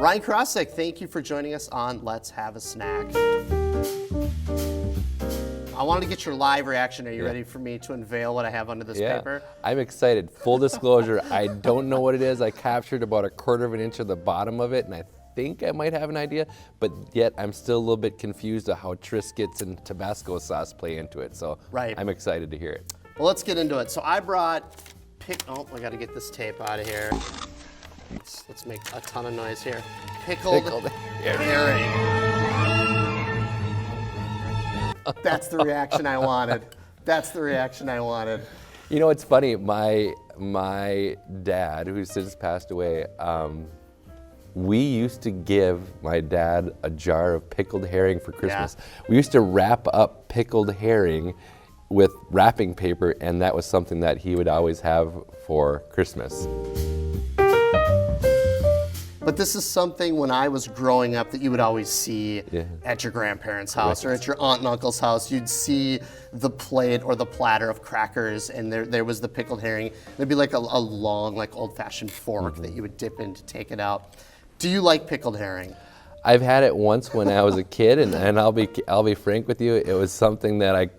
Ryan Karasek, thank you for joining us on Let's Have a Snack. I wanted to get your live reaction. Are you ready for me to unveil what I have under this paper? I'm excited. Full disclosure, I don't know what it is. I captured about 1/4 of an inch of the bottom of it, and I think I might have an idea, but yet I'm still a little bit confused of how Triscuits and Tabasco sauce play into it, so I'm excited to hear it. Well, let's get into it. So I brought, I gotta get this tape out of here. Let's make a ton of noise here. Pickled herring. That's the reaction I wanted. That's the reaction I wanted. You know, it's funny, my dad, who's since passed away, we used to give my dad a jar of pickled herring for Christmas. Yeah. We used to wrap up pickled herring with wrapping paper, and that was something that he would always have for Christmas. But this is something when I was growing up that you would always see at your grandparents' house or at your aunt and uncle's house. You'd see the plate or the platter of crackers, and there was the pickled herring. There'd be like a long, like old-fashioned fork that you would dip in to take it out. Do you like pickled herring? I've had it once when I was a kid, and I'll be frank with you. It was something that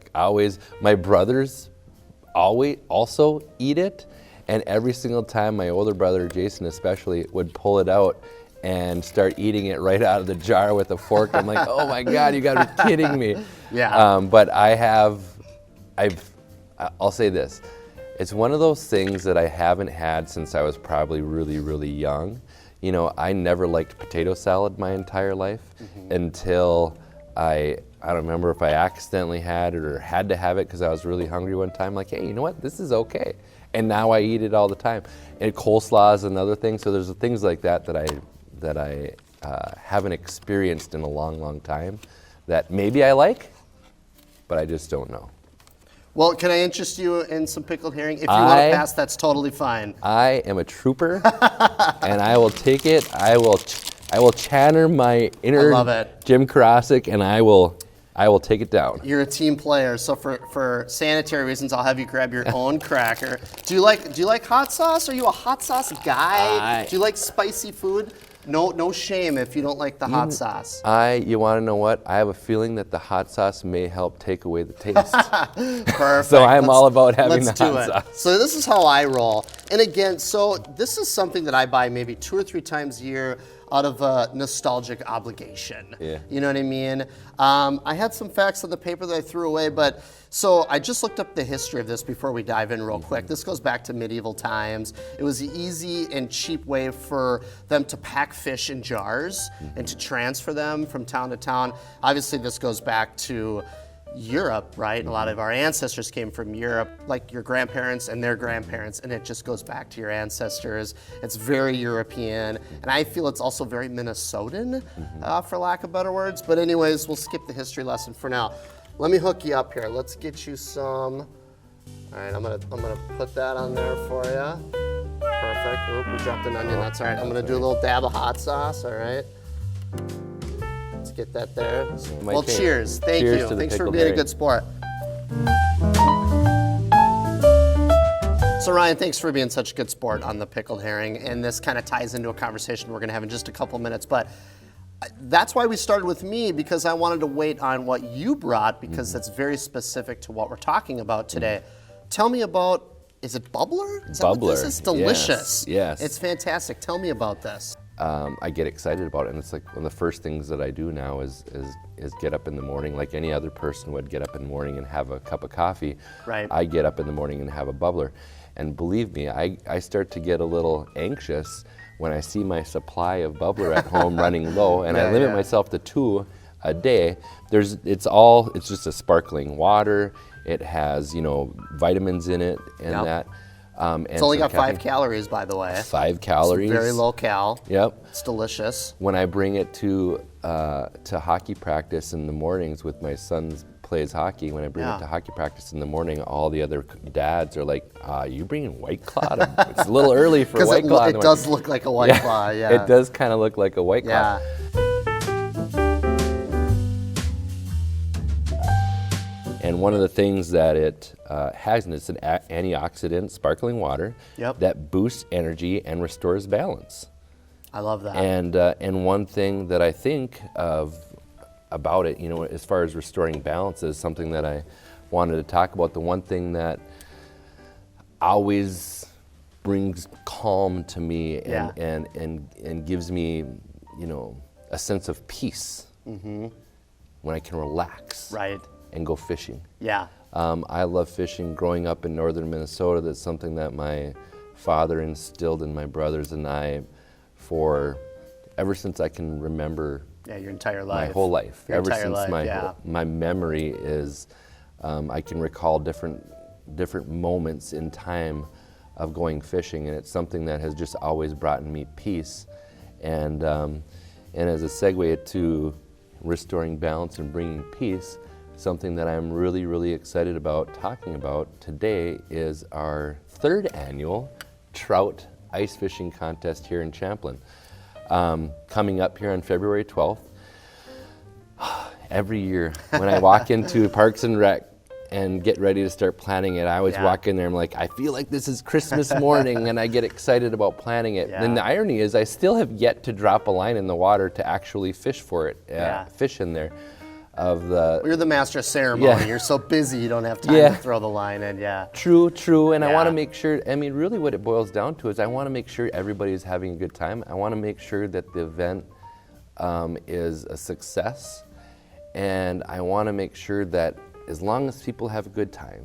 my brothers also eat it. And every single time my older brother, Jason especially, would pull it out and start eating it right out of the jar with a fork, I'm like, oh my God, you gotta be kidding me. Yeah. But I'll say this. It's one of those things that I haven't had since I was probably really, really young. You know, I never liked potato salad my entire life until I don't remember if I accidentally had it or had to have it because I was really hungry one time. Like, hey, you know what? This is okay. And now I eat it all the time. And coleslaw is another thing. So there's things like that I haven't experienced in a long, long time that maybe I like, but I just don't know. Well, can I interest you in some pickled herring? If you want to pass, that's totally fine. I am a trooper, and I will take it. I will channel my inner Jim Karasek, and I will take it down. You're a team player, so for sanitary reasons, I'll have you grab your own cracker. Do you like hot sauce? Are you a hot sauce guy? Do you like spicy food? No shame if you don't like the hot sauce. You want to know what? I have a feeling that the hot sauce may help take away the taste. Perfect. So I'm all about having the hot sauce. So this is how I roll. And again, so this is something that I buy maybe 2 or 3 times a year out of a nostalgic obligation. Yeah. You know what I mean? I had some facts on the paper that I threw away, but so I just looked up the history of this before we dive in real quick. This goes back to medieval times. It was the easy and cheap way for them to pack fish in jars and to transfer them from town to town. Obviously, this goes back to Europe, right? A lot of our ancestors came from Europe, like your grandparents and their grandparents, and it just goes back to your ancestors. It's very European, and I feel it's also very Minnesotan, for lack of better words. But anyways, we'll skip the history lesson for now. Let me hook you up here. Let's get you some. All right, I'm gonna put that on there for you. Perfect. Oop, we dropped an onion. That's all right. I'm gonna do a little dab of hot sauce. All right. Get that there. Well, cheers. Thank you. Thanks for being a good sport. So Ryan, thanks for being such a good sport on the pickled herring, and this kind of ties into a conversation we're going to have in just a couple minutes, but that's why we started with me, because I wanted to wait on what you brought, because that's very specific to what we're talking about today. Tell me about, is it bubbler? Is that bubbler. What this is? Delicious. Yes. It's fantastic. Tell me about this. I get excited about it, and it's like one of the first things that I do now is get up in the morning like any other person would get up in the morning and have a cup of coffee. Right. I get up in the morning and have a bubbler. And believe me, I start to get a little anxious when I see my supply of bubbler at home running low, and I limit myself to 2 a day. It's just a sparkling water. It has, vitamins in it and that. It's only got 5 calories, by the way. 5 calories. It's very low cal. Yep. It's delicious. When I bring it to hockey practice in the mornings with my son's plays hockey, when I bring it to hockey practice in the morning, all the other dads are like, you bringing White Claw? It's a little early for White Claw. Because it does look like a White Claw, It does kind of look like a White Claw. Yeah. And one of the things that it has, and it's an antioxidant sparkling water that boosts energy and restores balance. I love that. And one thing that I think of about it, as far as restoring balance, is something that I wanted to talk about. The one thing that always brings calm to me and gives me, a sense of peace when I can relax and go fishing. Yeah. I love fishing. Growing up in northern Minnesota, that's something that my father instilled in my brothers and I for ever since I can remember. Yeah, your entire life. My whole life. Your ever entire since life, my memory is, I can recall different moments in time of going fishing, and it's something that has just always brought me peace. And as a segue to restoring balance and bringing peace, something that I'm really, really excited about talking about today is our 3rd annual trout ice fishing contest here in Champlin. Coming up here on February 12th. Every year when I walk into Parks and Rec and get ready to start planning it, I always walk in there, I'm like, I feel like this is Christmas morning, and I get excited about planning it. And the irony is I still have yet to drop a line in the water to actually fish for it, fish in there. You're the master of ceremony. You're so busy you don't have time to throw the line in. True. And I want to make sure, really what it boils down to is I want to make sure everybody's having a good time. I want to make sure that the event is a success, and I want to make sure that as long as people have a good time,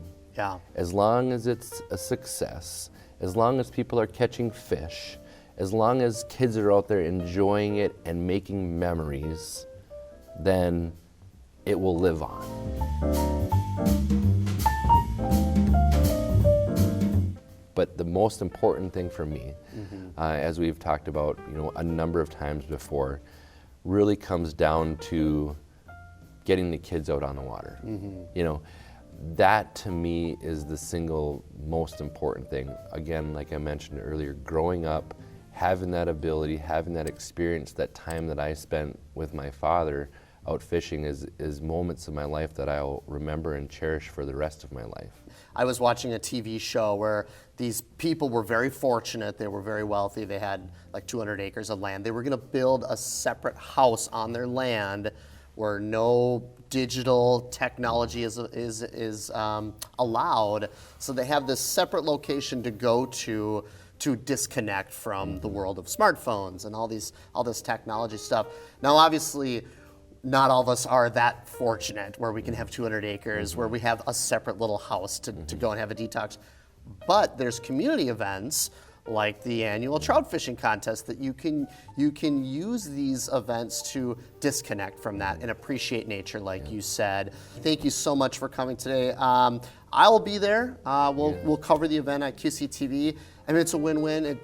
as long as it's a success, as long as people are catching fish, as long as kids are out there enjoying it and making memories, then it will live on. But the most important thing for me, as we've talked about, a number of times before, really comes down to getting the kids out on the water. That to me is the single most important thing. Again, like I mentioned earlier, growing up, having that ability, having that experience, that time that I spent with my father out fishing is moments of my life that I'll remember and cherish for the rest of my life. I was watching a TV show where these people were very fortunate. They were very wealthy. They had like 200 acres of land. They were going to build a separate house on their land where no digital technology is allowed. So they have this separate location to go to disconnect from the world of smartphones and all this technology stuff. Now, obviously, not all of us are that fortunate where we can have 200 acres, where we have a separate little house to go and have a detox. But there's community events like the annual trout fishing contest that you can use these events to disconnect from that and appreciate nature, like you said. Thank you so much for coming today. I'll be there. We'll cover the event at QCTV. It's a win-win.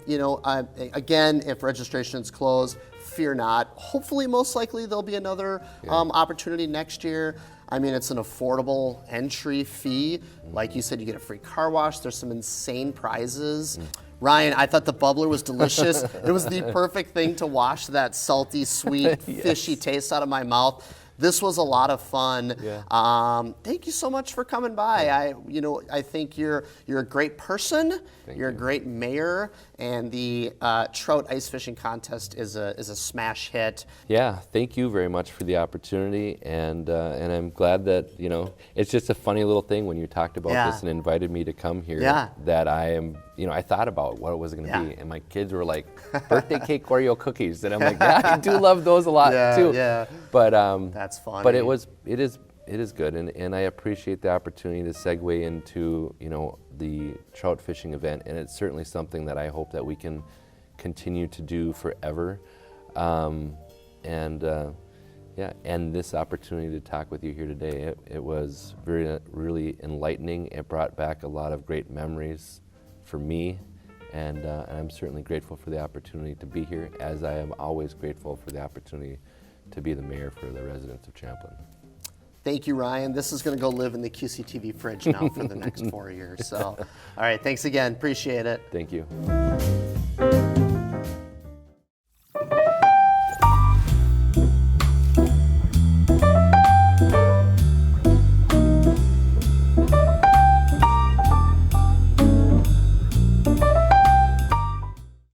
Again, if registration is closed, fear not. Hopefully, most likely, there'll be another opportunity next year. It's an affordable entry fee. Like you said, you get a free car wash. There's some insane prizes. Ryan, I thought the bubbler was delicious. It was the perfect thing to wash that salty, sweet, fishy taste out of my mouth. This was a lot of fun. Thank you so much for coming by. I think you're a great person. You're a great mayor, and the trout ice fishing contest is a smash hit. Yeah, thank you very much for the opportunity, and I'm glad that it's just a funny little thing when you talked about this and invited me to come here. That I am. I thought about what it was going to be, and my kids were like, birthday cake Oreo cookies, and I'm like, I do love those a lot too. But that's funny. But it is good, and I appreciate the opportunity to segue into the trout fishing event, and it's certainly something that I hope that we can continue to do forever. And this opportunity to talk with you here today, it was really enlightening. It brought back a lot of great memories for me, and I'm certainly grateful for the opportunity to be here, as I am always grateful for the opportunity to be the mayor for the residents of Champlin. Thank you, Ryan. This is going to go live in the QCTV fridge now for the next 4 years. So, all right, thanks again. Appreciate it. Thank you.